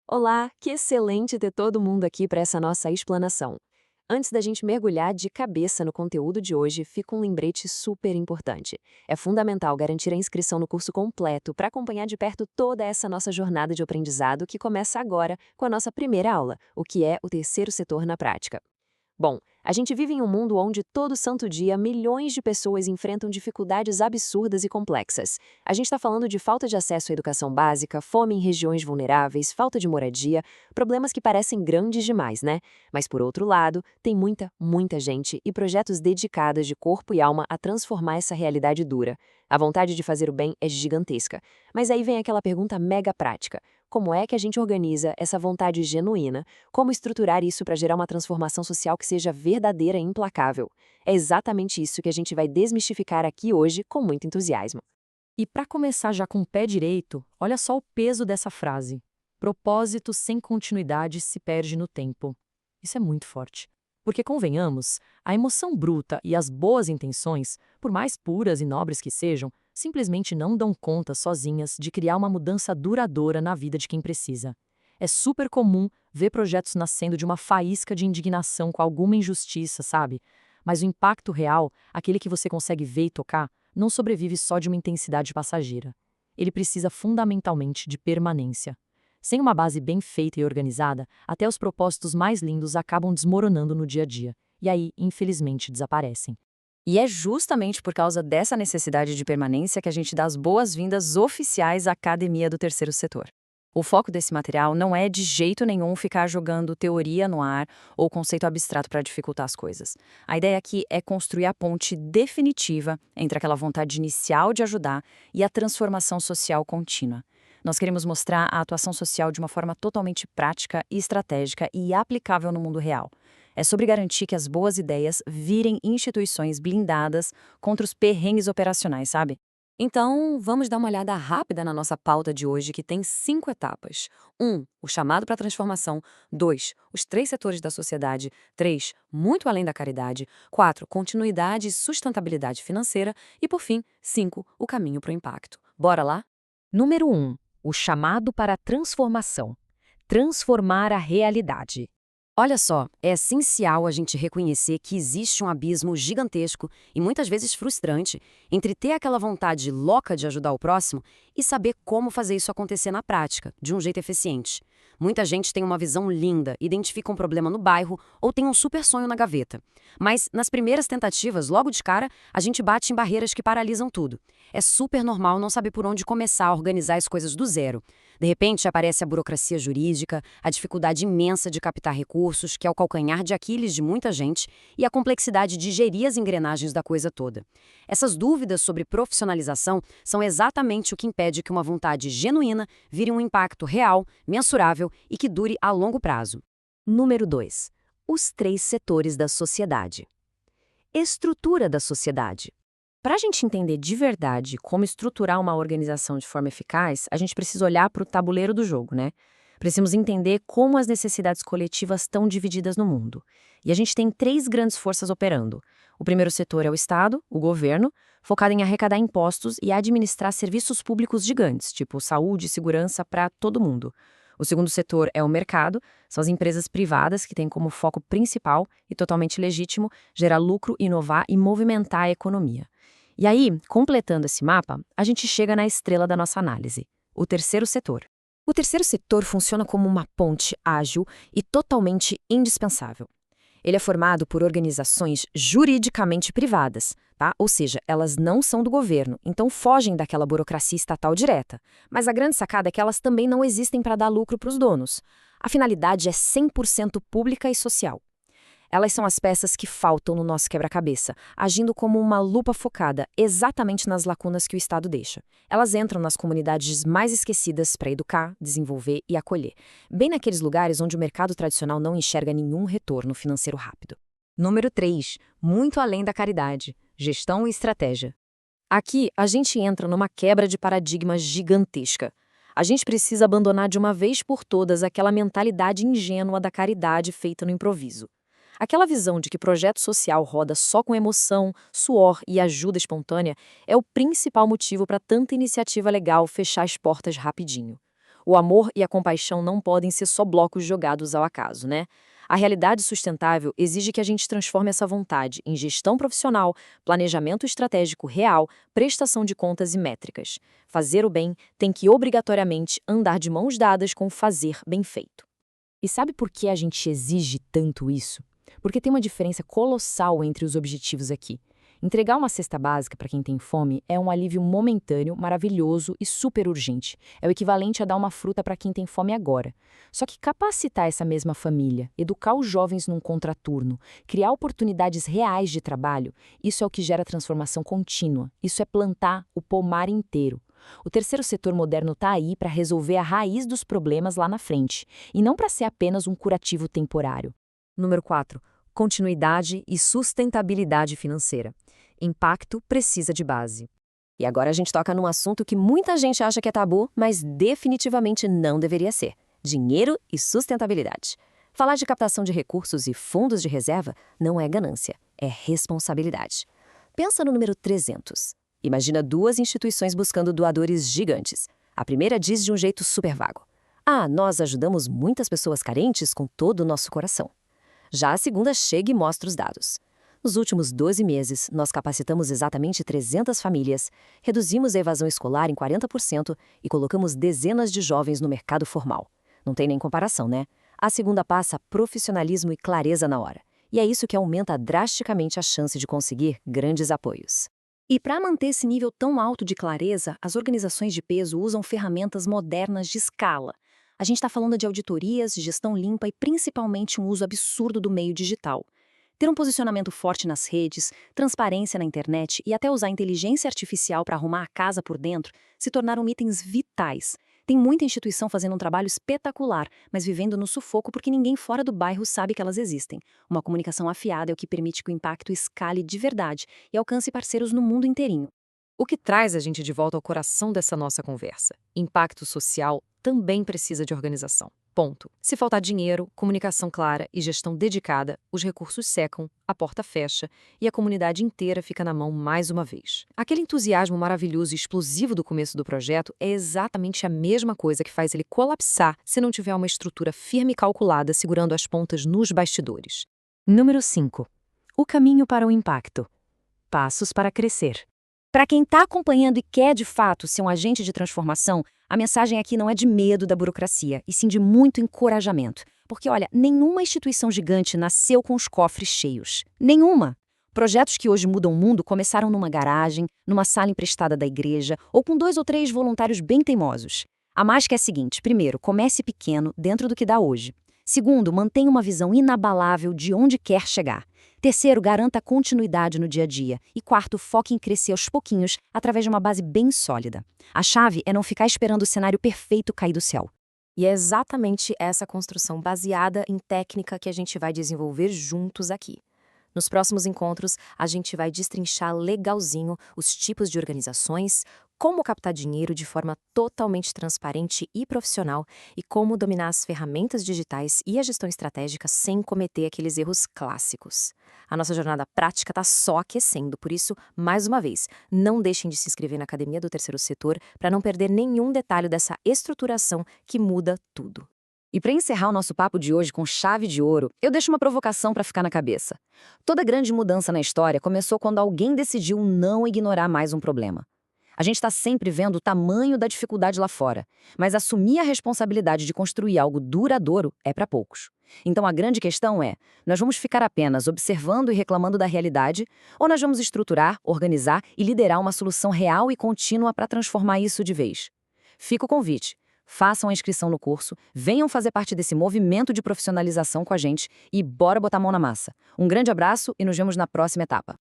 Olá, que excelente ter todo mundo aqui para essa nossa explanação. Antes da gente mergulhar de cabeça no conteúdo de hoje, fica um lembrete super importante. É fundamental garantir a inscrição no curso completo para acompanhar de perto toda essa nossa jornada de aprendizado que começa agora com a nossa primeira aula, o que é o terceiro setor na prática. Bom, a gente vive em um mundo onde todo santo dia milhões de pessoas enfrentam dificuldades absurdas e complexas. A gente está falando de falta de acesso à educação básica, fome em regiões vulneráveis, falta de moradia, problemas que parecem grandes demais, né? Mas por outro lado, tem muita gente e projetos dedicados de corpo e alma a transformar essa realidade dura. A vontade de fazer o bem é gigantesca. Mas aí vem aquela pergunta mega prática. Como é que a gente organiza essa vontade genuína? Como estruturar isso para gerar uma transformação social que seja verdadeira e implacável? É exatamente isso que a gente vai desmistificar aqui hoje com muito entusiasmo. E para começar já com o pé direito, olha só o peso dessa frase. Propósito sem continuidade se perde no tempo. Isso é muito forte. Porque, convenhamos, a emoção bruta e as boas intenções, por mais puras e nobres que sejam, simplesmente não dão conta sozinhas de criar uma mudança duradoura na vida de quem precisa. É super comum ver projetos nascendo de uma faísca de indignação com alguma injustiça, sabe? Mas o impacto real, aquele que você consegue ver e tocar, não sobrevive só de uma intensidade passageira. Ele precisa fundamentalmente de permanência. Sem uma base bem feita e organizada, até os propósitos mais lindos acabam desmoronando no dia a dia. E aí, infelizmente, desaparecem. E é justamente por causa dessa necessidade de permanência que a gente dá as boas-vindas oficiais à Academia do Terceiro Setor. O foco desse material não é de jeito nenhum ficar jogando teoria no ar ou conceito abstrato para dificultar as coisas. A ideia aqui é construir a ponte definitiva entre aquela vontade inicial de ajudar e a transformação social contínua. Nós queremos mostrar a atuação social de uma forma totalmente prática e estratégica e aplicável no mundo real. É sobre garantir que as boas ideias virem instituições blindadas contra os perrengues operacionais, sabe? Então, vamos dar uma olhada rápida na nossa pauta de hoje, que tem 5 etapas. 1. O chamado para a transformação. 2. Os 3 setores da sociedade. 3. Muito além da caridade. 4. Continuidade e sustentabilidade financeira. E, por fim, 5. O caminho para o impacto. Bora lá? Número 1. O chamado para a transformação. Transformar a realidade. Olha só, é essencial a gente reconhecer que existe um abismo gigantesco e muitas vezes frustrante entre ter aquela vontade louca de ajudar o próximo e saber como fazer isso acontecer na prática, de um jeito eficiente. Muita gente tem uma visão linda, identifica um problema no bairro ou tem um super sonho na gaveta. Mas, nas primeiras tentativas, logo de cara, a gente bate em barreiras que paralisam tudo. É super normal não saber por onde começar a organizar as coisas do zero. De repente, aparece a burocracia jurídica, a dificuldade imensa de captar recursos, que é o calcanhar de Aquiles de muita gente, e a complexidade de gerir as engrenagens da coisa toda. Essas dúvidas sobre profissionalização são exatamente o que impede que uma vontade genuína vire um impacto real, mensurável e que dure a longo prazo. Número 2. Os 3 setores da sociedade. Estrutura da sociedade. Para a gente entender de verdade como estruturar uma organização de forma eficaz, a gente precisa olhar para o tabuleiro do jogo, né? Precisamos entender como as necessidades coletivas estão divididas no mundo. E a gente tem 3 grandes forças operando. O primeiro setor é o Estado, o governo, focado em arrecadar impostos e administrar serviços públicos gigantes, tipo saúde e segurança para todo mundo. O segundo setor é o mercado, são as empresas privadas que têm como foco principal e totalmente legítimo gerar lucro, inovar e movimentar a economia. E aí, completando esse mapa, a gente chega na estrela da nossa análise, o terceiro setor. O terceiro setor funciona como uma ponte ágil e totalmente indispensável. Ele é formado por organizações juridicamente privadas, tá? Ou seja, elas não são do governo, então fogem daquela burocracia estatal direta. Mas a grande sacada é que elas também não existem para dar lucro para os donos. A finalidade é 100% pública e social. Elas são as peças que faltam no nosso quebra-cabeça, agindo como uma lupa focada exatamente nas lacunas que o Estado deixa. Elas entram nas comunidades mais esquecidas para educar, desenvolver e acolher, bem naqueles lugares onde o mercado tradicional não enxerga nenhum retorno financeiro rápido. Número 3. Muito além da caridade. Gestão e estratégia. Aqui, a gente entra numa quebra de paradigma gigantesca. A gente precisa abandonar de uma vez por todas aquela mentalidade ingênua da caridade feita no improviso. Aquela visão de que projeto social roda só com emoção, suor e ajuda espontânea é o principal motivo para tanta iniciativa legal fechar as portas rapidinho. O amor e a compaixão não podem ser só blocos jogados ao acaso, né? A realidade sustentável exige que a gente transforme essa vontade em gestão profissional, planejamento estratégico real, prestação de contas e métricas. Fazer o bem tem que obrigatoriamente andar de mãos dadas com o fazer bem feito. E sabe por que a gente exige tanto isso? Porque tem uma diferença colossal entre os objetivos aqui. Entregar uma cesta básica para quem tem fome é um alívio momentâneo, maravilhoso e super urgente. É o equivalente a dar uma fruta para quem tem fome agora. Só que capacitar essa mesma família, educar os jovens num contraturno, criar oportunidades reais de trabalho, isso é o que gera transformação contínua. Isso é plantar o pomar inteiro. O terceiro setor moderno está aí para resolver a raiz dos problemas lá na frente, e não para ser apenas um curativo temporário. Número 4. Continuidade e sustentabilidade financeira. Impacto precisa de base. E agora a gente toca num assunto que muita gente acha que é tabu, mas definitivamente não deveria ser: dinheiro e sustentabilidade. Falar de captação de recursos e fundos de reserva não é ganância, é responsabilidade. Pensa no número 300. Imagina duas instituições buscando doadores gigantes. A primeira diz de um jeito super vago: "Ah, nós ajudamos muitas pessoas carentes com todo o nosso coração." Já a segunda chega e mostra os dados. Nos últimos 12 meses, nós capacitamos exatamente 300 famílias, reduzimos a evasão escolar em 40% e colocamos dezenas de jovens no mercado formal. Não tem nem comparação, né? A segunda passa profissionalismo e clareza na hora. E é isso que aumenta drasticamente a chance de conseguir grandes apoios. E para manter esse nível tão alto de clareza, as organizações de peso usam ferramentas modernas de escala. A gente está falando de auditorias, gestão limpa e principalmente um uso absurdo do meio digital. Ter um posicionamento forte nas redes, transparência na internet e até usar inteligência artificial para arrumar a casa por dentro se tornaram itens vitais. Tem muita instituição fazendo um trabalho espetacular, mas vivendo no sufoco porque ninguém fora do bairro sabe que elas existem. Uma comunicação afiada é o que permite que o impacto escale de verdade e alcance parceiros no mundo inteirinho. O que traz a gente de volta ao coração dessa nossa conversa? Impacto social também precisa de organização. Ponto. Se faltar dinheiro, comunicação clara e gestão dedicada, os recursos secam, a porta fecha e a comunidade inteira fica na mão mais uma vez. Aquele entusiasmo maravilhoso e explosivo do começo do projeto é exatamente a mesma coisa que faz ele colapsar se não tiver uma estrutura firme e calculada segurando as pontas nos bastidores. Número 5. O caminho para o impacto. Passos para crescer. Para quem está acompanhando e quer de fato ser um agente de transformação, a mensagem aqui não é de medo da burocracia, e sim de muito encorajamento. Porque, olha, nenhuma instituição gigante nasceu com os cofres cheios. Nenhuma! Projetos que hoje mudam o mundo começaram numa garagem, numa sala emprestada da igreja, ou com 2 ou 3 voluntários bem teimosos. A mágica é a seguinte: primeiro, comece pequeno, dentro do que dá hoje. Segundo, mantenha uma visão inabalável de onde quer chegar. Terceiro, garanta continuidade no dia a dia. E quarto, foque em crescer aos pouquinhos, através de uma base bem sólida. A chave é não ficar esperando o cenário perfeito cair do céu. E é exatamente essa construção baseada em técnica que a gente vai desenvolver juntos aqui. Nos próximos encontros, a gente vai destrinchar legalzinho os tipos de organizações, como captar dinheiro de forma totalmente transparente e profissional e como dominar as ferramentas digitais e a gestão estratégica sem cometer aqueles erros clássicos. A nossa jornada prática está só aquecendo, por isso, mais uma vez, não deixem de se inscrever na Academia do Terceiro Setor para não perder nenhum detalhe dessa estruturação que muda tudo. E para encerrar o nosso papo de hoje com chave de ouro, eu deixo uma provocação para ficar na cabeça. Toda grande mudança na história começou quando alguém decidiu não ignorar mais um problema. A gente está sempre vendo o tamanho da dificuldade lá fora, mas assumir a responsabilidade de construir algo duradouro é para poucos. Então a grande questão é, nós vamos ficar apenas observando e reclamando da realidade, ou nós vamos estruturar, organizar e liderar uma solução real e contínua para transformar isso de vez? Fica o convite. Façam a inscrição no curso, venham fazer parte desse movimento de profissionalização com a gente e bora botar a mão na massa. Um grande abraço e nos vemos na próxima etapa.